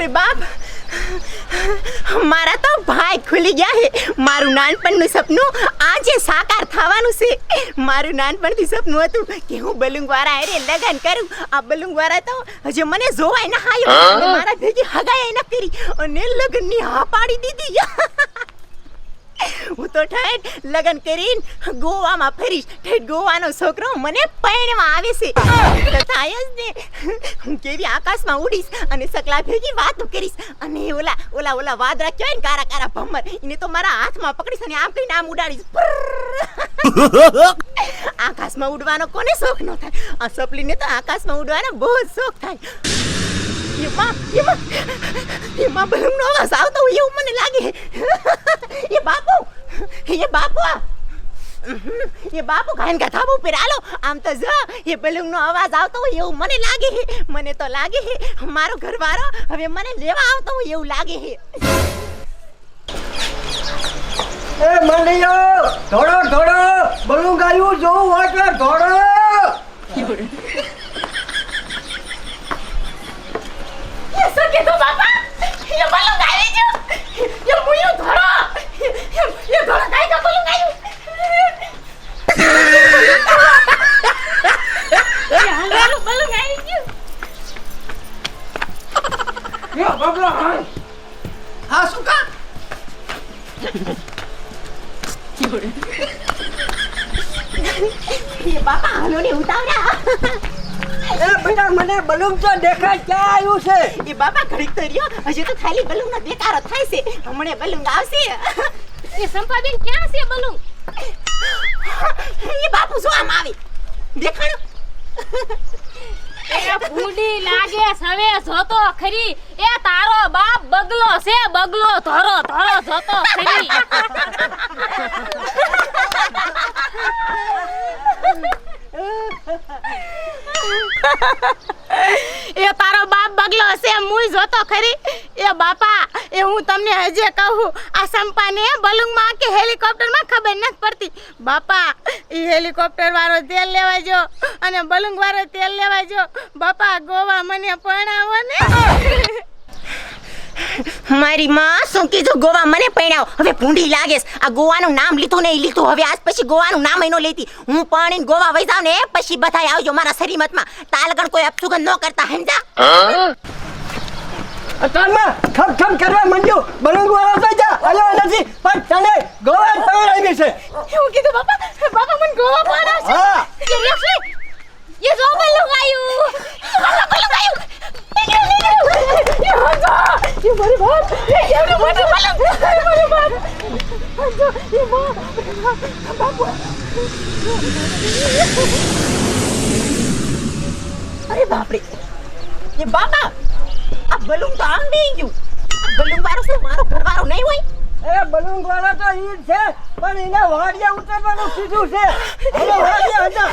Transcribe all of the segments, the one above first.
અરે બાપ, મારા તો ભાઈ ખુલી ગયા હે. મારું નાનપણનું સપનું આજે સાકાર થવાનું છે. મારું નાનપણથી સપનું હતું કે હું બલુંગવાળા હારે લગન કરું. આ બલુંગવાળા તો હજુ મને જોવાય ના હાયો અને મારા ભેગી હગાઈ ન કરી અને લગનની હા પાડી દીધી. હું તો ઠેઠ લગન કરીને ગોવામાં ફરીશ. ઠેઠ ગોવાનો છોકરો મને પરણવા આવે છે તો થાય જ ને. હું કેવી આકાશમાં ઉડીશ અને સકલા ભેગી વાતો કરીશ અને ઓલા વાદળા કહેવાય ને કારા કારા ભમર, એને તો મારા હાથમાં પકડીશ અને આમ કઈને આમ ઉડાડીશ. આકાશમાં ઉડવાનો કોને શોખ ન થાય? આ સપલીને તો આકાશમાં ઉડવાનો બહુ જ શોખ થાય. એમાં બલૂનનો અવાજ આવતો હોય એવું મને લાગે. એ બાપુ ખાન કા થાબુ પર આલો. આમ તો જો એ બલૂનનો અવાજ આવતો હોય એવું મને લાગે. મને તો લાગે મારો ઘરવાળો હવે મને લેવા આવતો હોય એવું લાગે. એ મંડિયો ધોડો બલૂન ગાયું જોવું હોય તો ધોડો. સકે તો બાપા, એ બલૂન ગાવી જો. એ મુયું ધોડો. એ ધોડો કાઈ કા બલૂન ગાયું. એ હાલો બલૂન ગાવી ગયું. એ બબલો હા સુકા. એ બાપા હાલો ને ઉતાવળા. એ બેટા મને બલૂન તો દેખાય ક્યાં આવ્યું છે? એ બાપા ઘડીક તો રહ્યો, હજુ તો ખાલી બલૂનનો દેકારો થાય છે. હમણે બલૂન આવશે. એ સંપાબેન ક્યાં છે બલૂન? એ બાપુ શું આમ આવી દેખાણો? એ ભૂંડી લાગે સવે જોતો ખરી. એ તારો બાપ બગલો છે, બગલો ધરો જોતો ખરી. એ તારો બાપ બગલો હશે મુઈ જોતો ખરી. એ બાપા, એ હું તમને હજે કહું, આ સંપાને બલૂનમાં કે હેલિકોપ્ટરમાં ખબર નથી પડતી. બાપા, એ હેલિકોપ્ટર વાળો તેલ લેવા જો અને બલૂન વાળો તેલ લેવા જો. બાપા ગોવા મને પરણાવો ને. મારી માં શું કીધું? ગોવા મને પરણાવો. હવે ભૂંડી લાગેસ. આ ગોવાનું નામ લીધું નહીં લીધું, હવે આજ પછી ગોવાનું નામ નો લેતી. હું પરણીને ગોવા વઈ જાવ ને પછી બધાય આવજો મારા શ્રીમતમાં. તાલગણ કોઈ અપસુગન ન કરતા, સમજા? અતારમાં ખમ કરવા માંડ્યો. બલૂન વાળો તો જા આયો નથી પણ તને ગોવા પરણાવી છે. એવું કીધું બાપા? બાપા મને ગોવા પરણાવશે? હા એ જો બલૂન આવ્યું. બલૂન આવ્યું. એ મારી વાત, એ કેવડું મોટું બલૂન. મારી વાત. એ બાપુ. અરે બાપ રે. એ બાપા, આ બલૂન તો આમ દઈ ગયું. આ બલૂન વાળો શું મારો ઘરવાળો નહીં હોય? એ બલૂન વાળો તો ઈ છે પણ એને વાડિયા ઉતરવાનું કીધું છે. હવે વાડિયા હતા.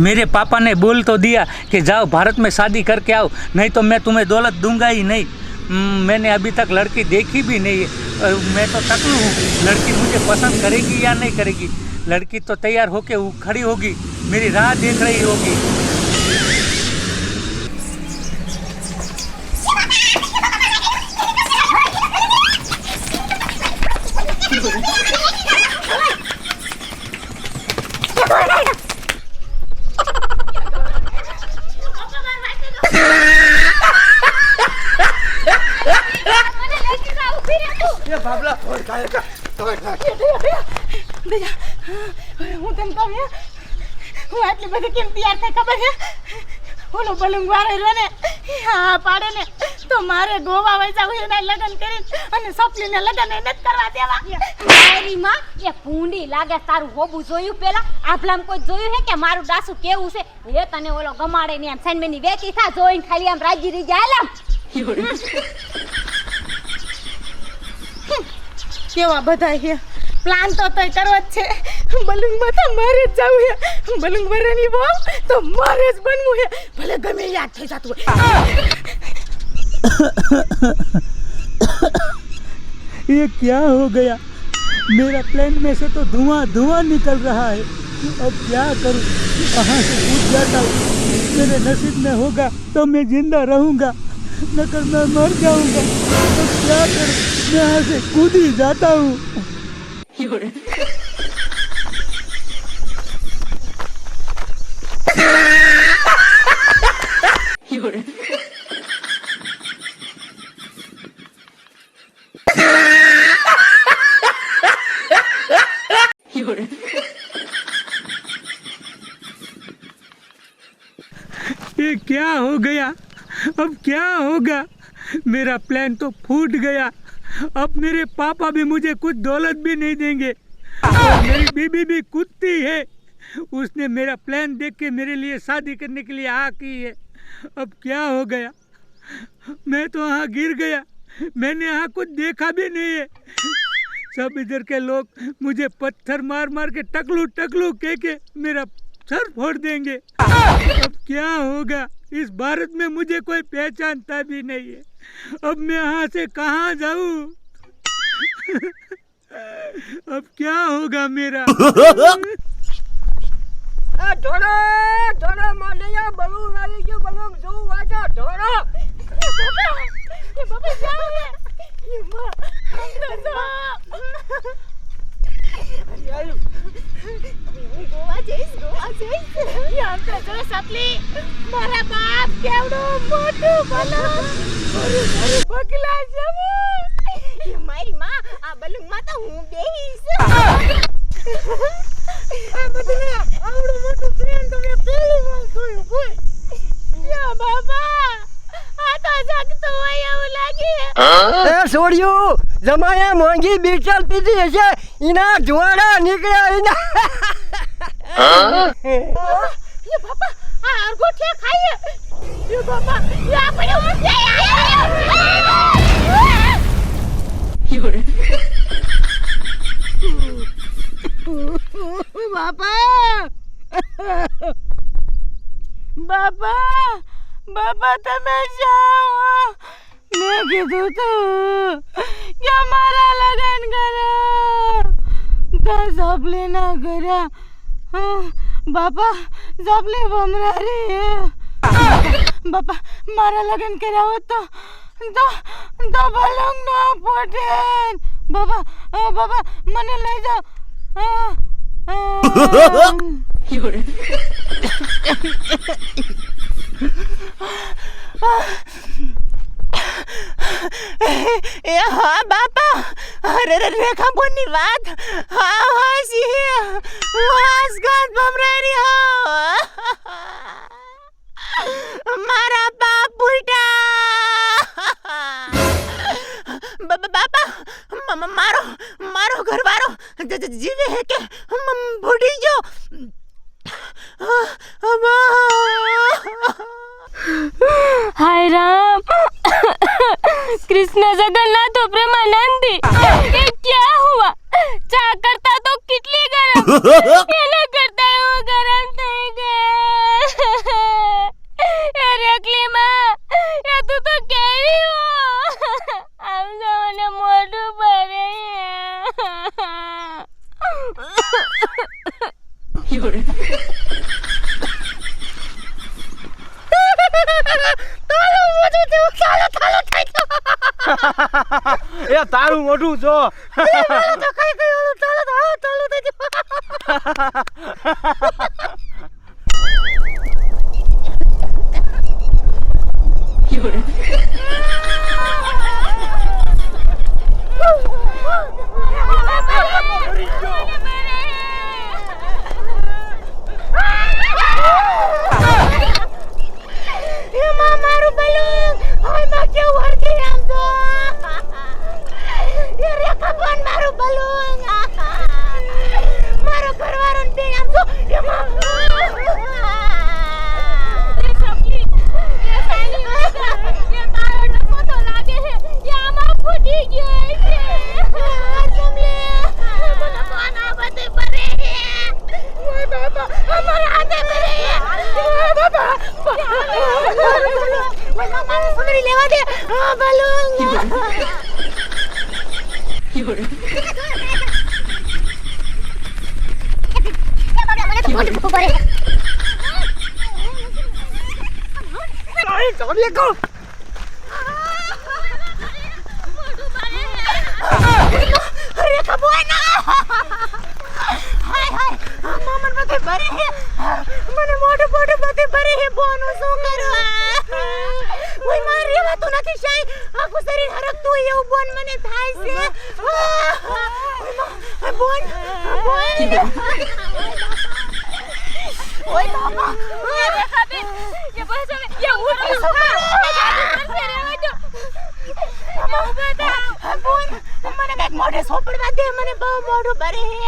मेरे पापा ने बोल तो दिया कि जाओ भारत में शादी करके आओ, नहीं तो मैं तुम्हें दौलत दूंगा ही नहीं। मैंने अभी तक लड़की देखी भी नहीं है। मैं तो टकलू हूँ, लड़की मुझे पसंद करेगी या नहीं करेगी। लड़की तो तैयार होके खड़ी होगी, मेरी राह देख रही होगी। એ બાબલા ઓય કાય કા બેજા હું તને કહું, હું આટલી બધી કેમ તૈયાર થઈ ખબર છે? ઓલો બલૂન વાળો ને હા પાડે ને તો મારે ગોવા વઈ જાવ એના લગન કરીને અને સપલીને લગન એ નથી કરવા દેવા. મારી માં એ ભૂંડી લાગે. તારું હોબું જોયું પેલા? આભલામ કોઈ જોયું હે કે મારું ડાસુ કેવું છે? એ તને ઓલો ગમાડે ને એમ સાઈનમેની વેતી થા જોઈને ખાલી આમ રાજી રહી જાય. કેવા બધા છે પ્લાન તો તય કરવો જ છે. બલૂનમાં તો મારે જ જવું છે. બલૂન વરાની બહુ તો મારે જ બનવું છે, ભલે ગમે યાદ થઈ જતું હોય. ये क्या हो गया? मेरा प्लेन में से तो धुआं धुआं निकल रहा है। अब क्या करूं? कहाँ से कूद जाता हूँ? मेरे नसीब में होगा तो मैं जिंदा रहूंगा, नकर मैं मर जाऊंगा। तो क्या करूं, मैं यहाँ से कूद ही जाता हूँ। ये क्या हो गया, अब क्या होगा? मेरा प्लान तो फूट गया। अब मेरे पापा भी मुझे कुछ दौलत भी नहीं देंगे और मेरी बीबी भी कुत्ती है। उसने मेरा प्लान देख के मेरे लिए शादी करने के लिए हाँ की है। अब क्या हो गया, मैं तो यहाँ गिर गया। मैंने यहाँ कुछ देखा भी नहीं है। सब इधर के लोग मुझे पत्थर मार मार के टकलू टकलू कह के मेरा सर फोड़ देंगे। अब क्या होगा, इस भारत में मुझे कोई पहचानता भी नहीं है। अब मैं यहाँ से कहाँ जाऊँ? अब क्या होगा मेरा? ઢોળા ઢોળા માનૈયા બલૂન આવી ગયું, બલૂન જોવું વાજો ઢોળા. ये बाबा जाओ रे, ये माँ हम तो जाओ। गोवा जइस ये हम तो जो सपली मारा बाप केवड़ो मोटू बलून और बगला जमो। ये मारी माँ आ बलून माँ तो हूँ बेहीस। આ બધું આવડું મોટું પ્રેમ તો મેં પહેલી વાર જોયું બોલ. યા બાબા આ તો જગતો હોય એવું લાગે. એ છોડ્યું, જમાએ મોંઘી બીટલ પીધી હશે, એના ધુવાડા નીકળ્યા એના. ये बाबा आ अरगोठिया खाइए। ये बाबा ये આપણે ઊંધે बाबा बाबा बाबा તમે જાઓ। મેં કીધું તું કે મારા લગન કરો, તો સપલી ના કર્યા। बाबा सपली भमरारी बाबा मारा लगन કર્યા હોત તો બલૂન ના ફૂટે। बाबा बाबा મને લઈ જાઓ। ए हाँ बापा, अरे रेखा बोनी बात हाँ हाँ सी वासगात बमरारी हो मारा बाप बुढ़ा बापा मारो मारो घर वारो जीवे है के बूढ़ी जो हाय राम कृष्ण जगन्नाथ प्रेमानंदी, ये क्या हुआ? चा करता तो कितली गरम, ये ना करता है वो गरम नहीं गए। ये रखली माँ, ये तू तो कैरी हो, हम दोनों मोटू भरे એ તારું મોઢું જો. તો કઈ કઈ ઓલું ચાલો થઈ મારું બલૂન હાય માં કેવું હરકી આમ તો એ રેખા કોણ મારું બલૂન મારો ઘરવાળો ને આમ તો એ માં ये सपली, ये साली ये तारो डको तो लागे है, ये आमा फूटी गयो है। तुमले મને કોણ આ બધે પરે હે ઓય બાબા અમારા હાથે પરે હે બાબા ઓય મામા સુંદરી લેવા દે આ બલૂન મને તો મોટું પડે મારી ચોરી કહું અરે ખબોય ના હાય હાય મામન બધે ભરે હે મને મોઢું બધે ભરે હે બોનો શું કરવા ઓય મારી રેવાતું નથી શાય આખું શરીર હરકતું એવું બોન મને થાય છે બોન ઓય બાબા રેખા બેન ये बस હવે ये ઉઠી સુકા બોન મને કઈક મોઢે સોપડવા દે મને બહુ મોઢું ભરે હે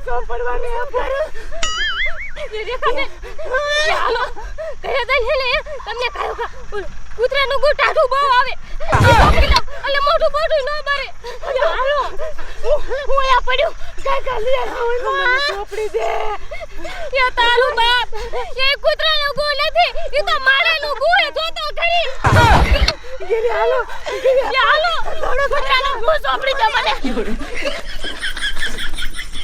સોપડવા દે ये रेखा બેન ये હાલો કયા દલ હે ને તમને કાયો કા કૂતરાનું ગો ટાઢું બહુ આવે એટલે મોઢું ન ભરે હાલો હું આ પડ્યું કાકા લે મને સોપડી દે ये તારું બાપ ये કૂતરાનું ગો નથી એ તો માળાનું ગો હે જોતો ખરી હાલો ये હાલો થોડો કૂતરાનો ગો સોપડી દે મને